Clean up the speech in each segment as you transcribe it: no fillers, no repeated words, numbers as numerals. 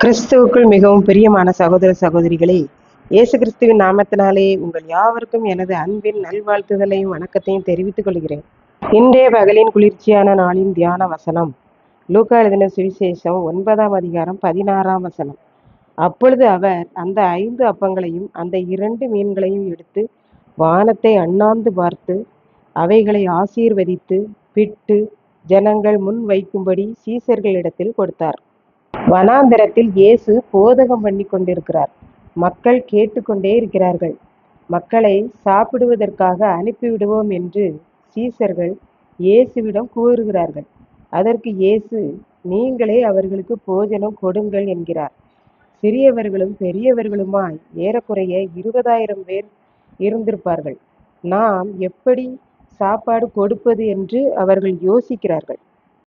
கிறிஸ்துவுக்குள் மிகவும் பிரியமான சகோதர சகோதரிகளே, இயேசு கிறிஸ்துவின் நாமத்தினாலே உங்கள் யாவருக்கும் எனது அன்பின் நல்வாழ்த்துதலையும் வணக்கத்தையும் தெரிவித்துக் கொள்கிறேன். இன்றைய பகலின் குளிர்ச்சியான நாளின் தியான வசனம் லூக்கா எழுதின சுவிசேஷம் 9ஆம் அதிகாரம் 16ஆம் வசனம். அப்பொழுது அவர் அந்த 5 அப்பங்களையும் அந்த 2 மீன்களையும் எடுத்து வானத்தை அண்ணாந்து பார்த்து அவைகளை ஆசீர்வதித்து பிட்டு ஜனங்கள் முன் வைக்கும்படி சீசர்களிடத்தில் கொடுத்தார். வனாந்தரத்தில் இயேசு போதகம் பண்ணி கொண்டிருக்கிறார். மக்கள் கேட்டுக்கொண்டே இருக்கிறார்கள். மக்களை சாப்பிடுவதற்காக அனுப்பிவிடுவோம் என்று சீசர்கள் இயேசுவிடம் கூறுகிறார்கள். அதற்கு இயேசு, நீங்களே அவர்களுக்கு போஜனம் கொடுங்கள் என்கிறார். சிறியவர்களும் பெரியவர்களுமாய் ஏறக்குறைய 20,000 பேர் இருந்திருப்பார்கள். நாம் எப்படி சாப்பாடு கொடுப்பது என்று அவர்கள் யோசிக்கிறார்கள்.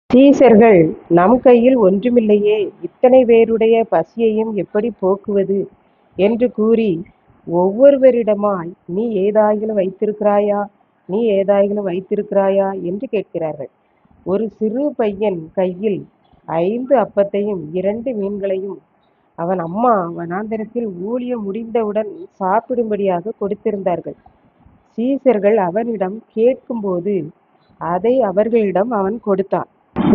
சீசர்கள், நம் கையில் ஒன்றுமில்லையே, இத்தனை பேருடைய பசியையும் எப்படி போக்குவது என்று கூறி ஒவ்வொருவரிடமாய் நீ ஏதாயிலும் வைத்திருக்கிறாயா, நீ ஏதாயிலும் வைத்திருக்கிறாயா என்று கேட்கிறார்கள். ஒரு சிறு பையன் கையில் 5 அப்பத்தையும் 2 மீன்களையும் அவன் அம்மா வனாந்தரத்தில் ஊழியம் முடிந்தவுடன் சாப்பிடும்படியாக கொடுத்திருந்தார்கள். சீசர்கள் அவனிடம் கேட்கும்போது அதை அவர்களிடம் அவன் கொடுத்தான்.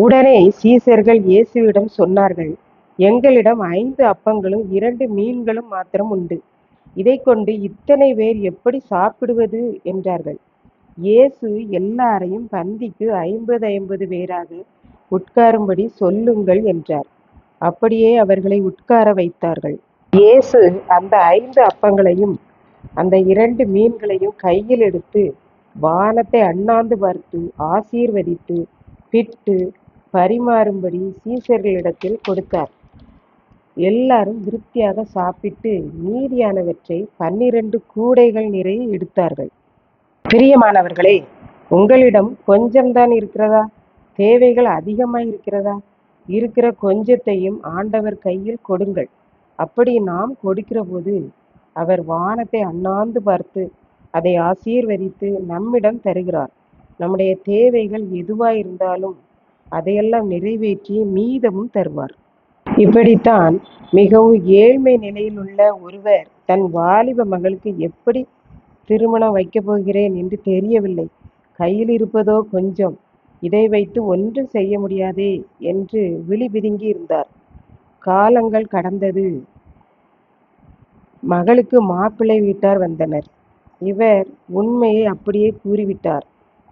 உடனே சீசர்கள் இயேசுவிடம் சொன்னார்கள், எங்களிடம் 5 அப்பங்களும் 2 மீன்களும் மாத்திரம் உண்டு. இதை கொண்டு இத்தனை பேர் எப்படி சாப்பிடுவது என்றார்கள். இயேசு எல்லாரையும் பந்திக்கு 50 பேராக உட்காரும்படி சொல்லுங்கள் என்றார். அப்படியே அவர்களை உட்கார வைத்தார்கள். இயேசு அந்த 5 அப்பங்களையும் அந்த 2 மீன்களையும் கையில் எடுத்து வானத்தை அண்ணாந்து பார்த்து ஆசீர்வதித்து பிட்டு பரிமாறும்படி சீசர்களிடத்தில் கொடுத்தார். எல்லாரும் திருப்தியாக சாப்பிட்டு மீதியானவற்றை 12 கூடைகள் நிறைய எடுத்தார்கள். பிரியமானவர்களே, உங்களிடம் கொஞ்சம்தான் இருக்கிறதா? தேவைகள் அதிகமாய் இருக்கிறதா? இருக்கிற கொஞ்சத்தையும் ஆண்டவர் கையில் கொடுங்கள். அப்படி நாம் கொடுக்கிற போது அவர் வானத்தை அண்ணாந்து பார்த்து அதை ஆசீர்வதித்து நம்மிடம் தருகிறார். நம்முடைய தேவைகள் எதுவாயிருந்தாலும் அதையெல்லாம் நிறைவேற்றி மீதமும் தருவார். இப்படித்தான் மிகவும் ஏழ்மை நிலையில் உள்ள ஒருவர் தன் வாலிப மகளுக்கு எப்படி திருமணம் வைக்கப் போகிறேன் என்று தெரியவில்லை. கையில் இருப்பதோ கொஞ்சம், இதை வைத்து ஒன்றும் செய்ய முடியாதே என்று விழி பிதுங்கி இருந்தார். காலங்கள் கடந்தது. மகளுக்கு மாப்பிள்ளை வீட்டார் வந்தனர். இவர் உண்மையை அப்படியே கூறிவிட்டார்.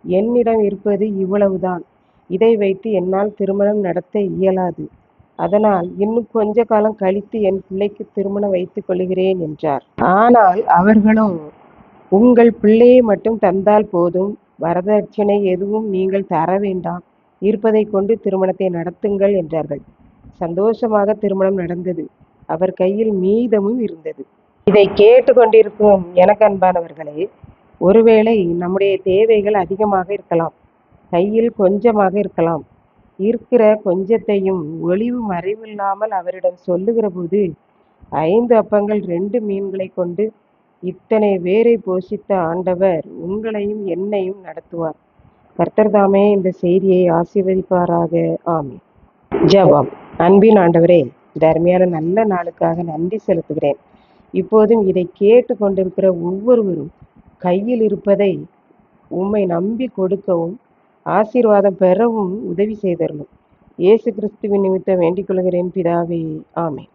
என்னிடம் இருப்பது இவ்வளவுதான், இதை வைத்து என்னால் திருமணம் நடத்த இயலாது. அதனால் இன்னும் கொஞ்ச காலம் கழித்து என் பிள்ளைக்கு திருமணம் வைத்துக் கொள்கிறேன் என்றார். ஆனால் அவர்களோ, உங்கள் பிள்ளையை மட்டும் தந்தால் போதும், வரதட்சணை எதுவும் நீங்கள் தர வேண்டாம், இருப்பதை கொண்டு திருமணத்தை நடத்துங்கள் என்றார்கள். சந்தோஷமாக திருமணம் நடந்தது. அவர் கையில் மீதமும் இருந்தது. இதை கேட்டுக்கொண்டிருக்கும் எனக்கு அன்பானவர்களே, ஒருவேளை நம்முடைய தேவைகள் அதிகமாக இருக்கலாம், கையில் கொஞ்சமாக இருக்கலாம். இருக்கிற கொஞ்சத்தையும் ஒளிவு மறைவில்லாமல் அவரிடம் சொல்லுகிற போது 5 அப்பங்கள் 2 மீன்களை கொண்டு இத்தனை பேரை போஷித்த ஆண்டவர் உங்களையும் என்னையும் நடத்துவார். கர்த்தர் தாமே இந்த செய்தியை ஆசீர்வதிப்பாராக. ஆமென். ஜெபம். அன்பின் ஆண்டவரே, இந்த அருமையான நல்ல நாளுக்காக நன்றி செலுத்துகிறேன். இப்போதும் இதை கேட்டு கொண்டிருக்கிற ஒவ்வொருவரும் கையில் இருப்பதை உம்மை நம்பி கொடுக்கவும் ஆசீர்வாதம் பெறவும் உதவி செய்தரணும். இயேசு கிறிஸ்துவின் நிமித்தம் வேண்டிக் கொள்கிறேன் பிதாவே. ஆமென்.